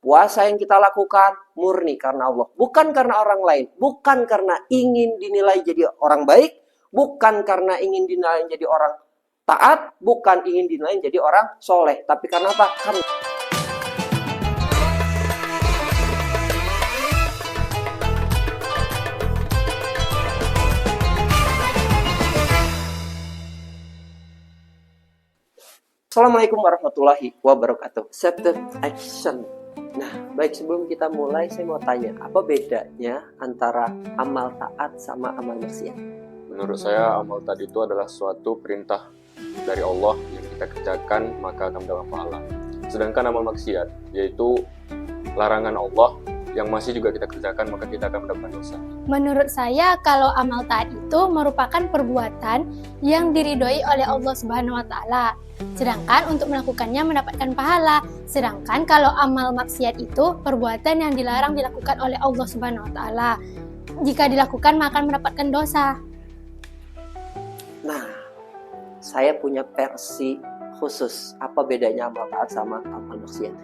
puasa yang kita lakukan murni karena Allah, bukan karena orang lain, bukan karena ingin dinilai jadi orang baik, bukan karena ingin dinilai jadi orang taat, bukan ingin dinilai jadi orang soleh, tapi karena apa? Karena Assalamualaikum warahmatullahi wabarakatuh. Accepted action. Nah, baik, sebelum kita mulai, saya mau tanya, apa bedanya antara amal taat sama amal maksiat? Menurut saya, amal taat itu adalah suatu perintah dari Allah yang kita kerjakan maka akan mendapat pahala. Sedangkan amal maksiat yaitu larangan Allah yang masih juga kita kerjakan maka kita akan mendapatkan dosa. Menurut saya, kalau amal taat itu merupakan perbuatan yang diridhoi oleh Allah Subhanahu wa Ta'ala. Sedangkan untuk melakukannya mendapatkan pahala. Sedangkan kalau amal maksiat itu perbuatan yang dilarang dilakukan oleh Allah Subhanahu wa Ta'ala. Jika dilakukan maka mendapatkan dosa. Nah, saya punya versi khusus. Apa bedanya amal taat sama amal maksiat?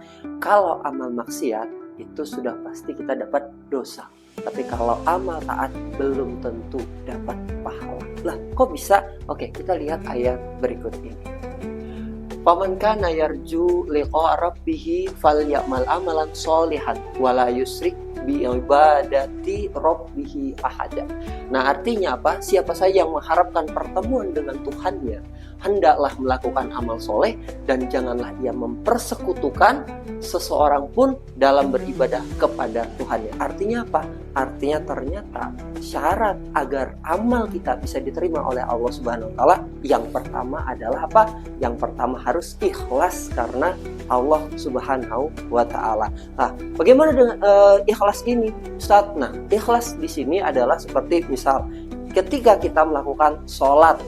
Kalau amal maksiat itu sudah pasti kita dapat dosa. Tapi kalau amal taat belum tentu dapat pahala. Lah, kok bisa? Oke, kita lihat ayat berikut ini. Faman kana yarju liqa rabbih falyamal amalan sholihan wala yusyrik bi ibadati rabbih ahada. Nah, artinya apa? Siapa saja yang mengharapkan pertemuan dengan Tuhannya, hendaklah melakukan amal soleh dan janganlah ia mempersekutukan seseorang pun dalam beribadah kepada Tuhannya. Artinya apa? Artinya ternyata syarat agar amal kita bisa diterima oleh Allah Subhanahu wa Ta'ala, yang pertama adalah apa? Yang pertama harus ikhlas karena Allah Subhanahu wa Ta'ala. Nah, bagaimana dengan ikhlas ini, Ustaz? Nah, ikhlas di sini adalah seperti misal ketika kita melakukan sholat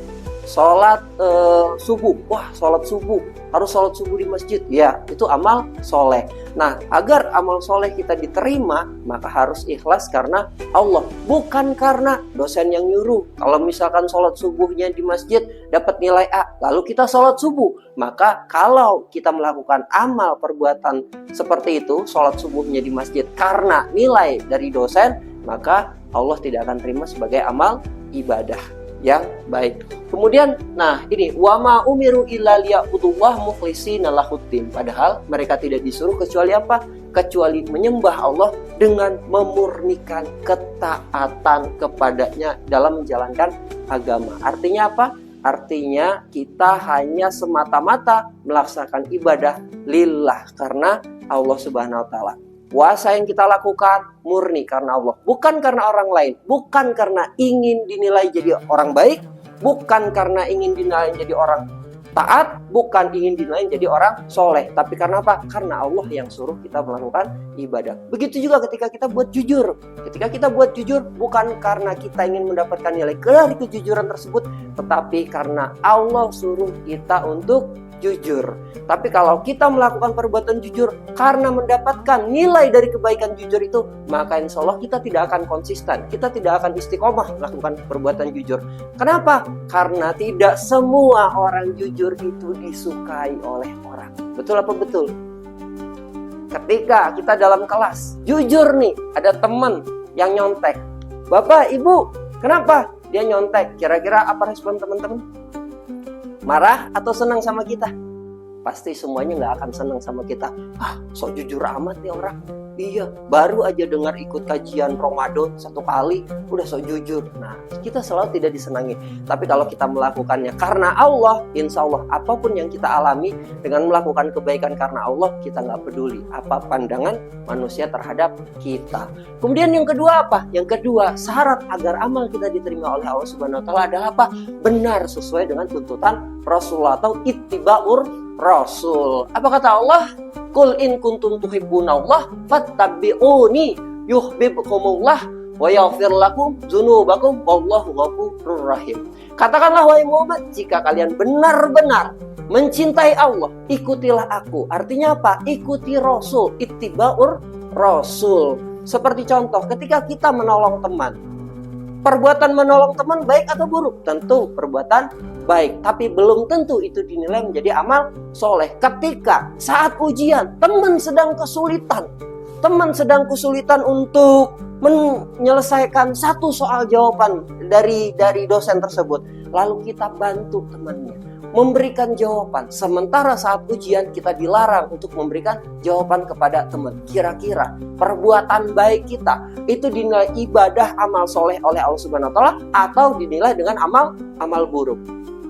subuh, sholat subuh, harus sholat subuh di masjid, ya itu amal soleh. Nah, agar amal soleh kita diterima, maka harus ikhlas karena Allah, bukan karena dosen yang nyuruh. Kalau misalkan sholat subuhnya di masjid dapat nilai A, lalu kita sholat subuh, maka kalau kita melakukan amal perbuatan seperti itu, sholat subuhnya di masjid karena nilai dari dosen, maka Allah tidak akan terima sebagai amal ibadah yang baik. Kemudian, nah ini wama umiru illa liya'budullah mukhlishina lahuddin. Padahal mereka tidak disuruh kecuali apa? Kecuali menyembah Allah dengan memurnikan ketaatan kepadanya dalam menjalankan agama. Artinya apa? Artinya kita hanya semata-mata melaksanakan ibadah lillah karena Allah Subhanahu wa Ta'ala. Puasa yang kita lakukan murni karena Allah, bukan karena orang lain, bukan karena ingin dinilai jadi orang baik, bukan karena ingin dinilai jadi orang taat, bukan ingin dinilai jadi orang soleh, tapi karena apa? Karena Allah yang suruh kita melakukan ibadah. Begitu juga ketika kita buat jujur. Ketika kita buat jujur, bukan karena kita ingin mendapatkan nilai dari kejujuran tersebut, tetapi karena Allah suruh kita untuk jujur. Tapi kalau kita melakukan perbuatan jujur karena mendapatkan nilai dari kebaikan jujur itu, maka insya Allah kita tidak akan konsisten, kita tidak akan istiqomah melakukan perbuatan jujur. Kenapa? Karena tidak semua orang jujur itu disukai oleh orang. Betul apa betul? Ketika kita dalam kelas jujur nih, ada teman yang nyontek, Bapak, Ibu, kenapa dia nyontek? Kira-kira apa respon teman-teman? Marah atau senang sama kita? Pasti semuanya nggak akan senang sama kita. Sok jujur amat nih orang. Iya, baru aja dengar ikut kajian Ramadan 1 kali, udah sok jujur. Nah, kita selalu tidak disenangi. Tapi kalau kita melakukannya karena Allah, insya Allah apapun yang kita alami dengan melakukan kebaikan karena Allah, kita nggak peduli apa pandangan manusia terhadap kita. Kemudian yang kedua apa? Yang kedua, syarat agar amal kita diterima oleh Allah Subhanahu wa Ta'ala adalah apa? Benar sesuai dengan tuntutan Rasulullah atau ittiba'ur Rasul. Apa kata Allah? Qul in kuntum tuhibbunallah fattabi'uni yuhibbukumullah wa yaghfir lakum dzunubakum wallahu ghafurur rahim. Katakanlah wahai Muhammad, jika kalian benar-benar mencintai Allah, ikutilah aku. Artinya apa? Ikuti Rasul, ittiba'ur Rasul. Seperti contoh, ketika kita menolong teman, perbuatan menolong teman baik atau buruk? Tentu perbuatan baik, tapi belum tentu itu dinilai menjadi amal soleh. Ketika saat ujian, teman sedang kesulitan untuk menyelesaikan satu soal jawaban dari dosen tersebut, lalu kita bantu temannya memberikan jawaban, sementara saat ujian kita dilarang untuk memberikan jawaban kepada teman. Kira-kira perbuatan baik kita itu dinilai ibadah amal soleh oleh Allah Subhanahu wa Ta'ala atau dinilai dengan amal buruk?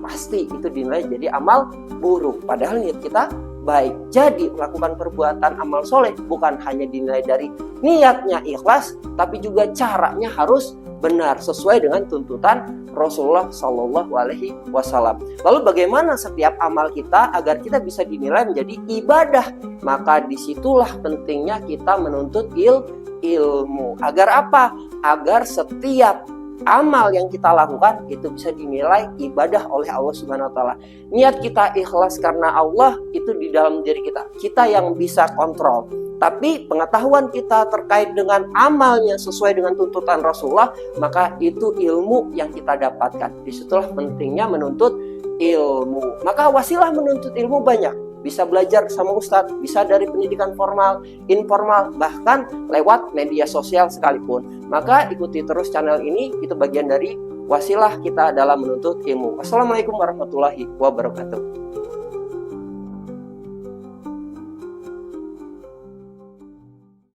Pasti itu dinilai jadi amal buruk, padahal niat kita baik. Jadi melakukan perbuatan amal soleh bukan hanya dinilai dari niatnya ikhlas, tapi juga caranya harus benar sesuai dengan tuntutan Rasulullah Shallallahu Alaihi Wasallam. Lalu bagaimana setiap amal kita agar kita bisa dinilai menjadi ibadah? Maka disitulah pentingnya kita menuntut ilmu. Agar apa? Agar setiap amal yang kita lakukan itu bisa dinilai ibadah oleh Allah Subhanahu wa Ta'ala. Niat kita ikhlas karena Allah itu di dalam diri kita yang bisa kontrol. Tapi pengetahuan kita terkait dengan amalnya sesuai dengan tuntutan Rasulullah, maka itu ilmu yang kita dapatkan. Disitulah pentingnya menuntut ilmu. Maka wasilah menuntut ilmu banyak. Bisa belajar sama ustadz, bisa dari pendidikan formal, informal, bahkan lewat media sosial sekalipun. Maka ikuti terus channel ini, itu bagian dari wasilah kita dalam menuntut ilmu. Wassalamualaikum warahmatullahi wabarakatuh.